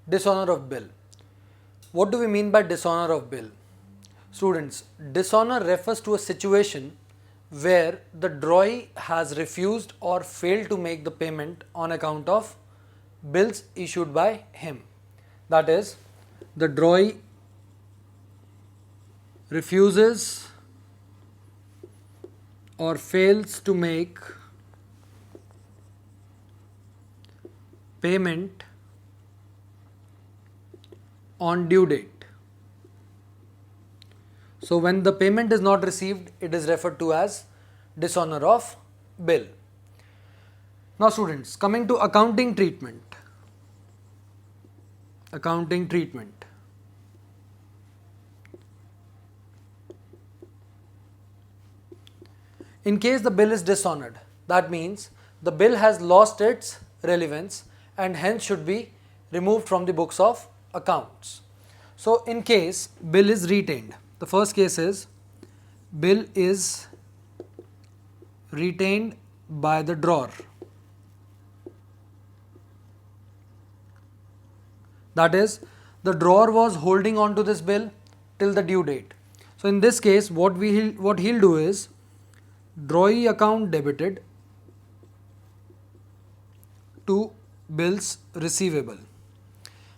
Dishonor of bill. What do we mean by dishonor of bill? Students, dishonor refers to a situation where the drawee has refused or failed to make the payment on account of bills issued by him. That is, the drawee refuses or fails to make payment on due date. So when the payment is not received, it is referred to as dishonor of bill. Now students, coming to accounting treatment. Accounting treatment. In case the bill is dishonored, that means the bill has lost its relevance and hence should be removed from the books of accounts. So in case bill is retained, the first case is bill is retained by the drawer. That is, the drawer was holding on to this bill till the due date. So in this case, what he'll do is drawee account debited to bills receivable.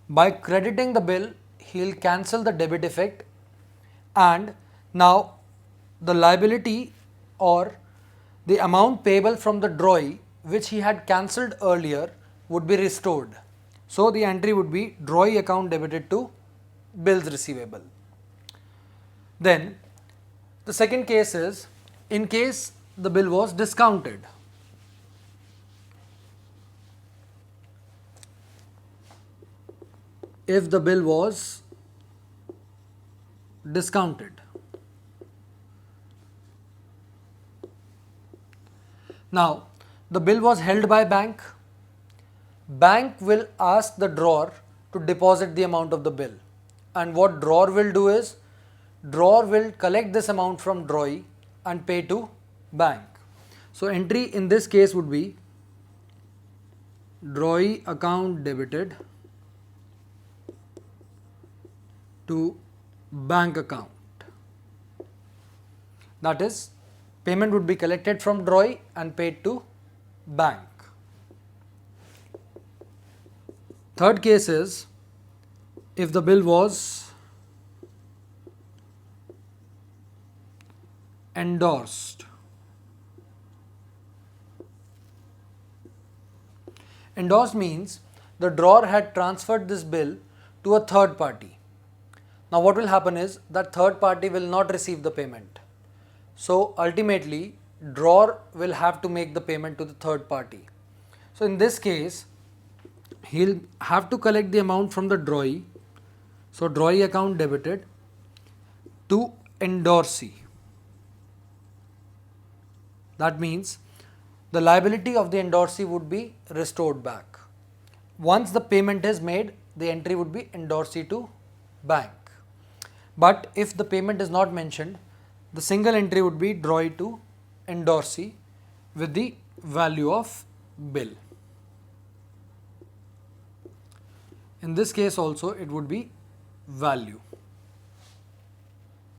By crediting the bill, he'll cancel the debit effect, and now the liability or the amount payable from the drawee which he had cancelled earlier would be restored. So the entry would be drawee account debited to bills receivable. Then the second case is in case the bill was discounted. If the bill was discounted. Now, the bill was held by bank. Bank will ask the drawer to deposit the amount of the bill. And what drawer will do is, drawer will collect this amount from drawee and pay to bank. So, entry in this case would be drawee account debited to bank account. That is, payment would be collected from drawee and paid to bank. Third case is if the bill was endorsed. Endorsed means the drawer had transferred this bill to a third party. Now what will happen is that third party will not receive the payment. So ultimately drawer will have to make the payment to the third party. So in this case he'll have to collect the amount from the drawee. So drawee account debited to endorsee. That means the liability of the endorsee would be restored back. Once the payment is made, the entry would be endorsee to bank. But if the payment is not mentioned, the single entry would be drawee to endorsee with the value of bill. In this case also it would be value.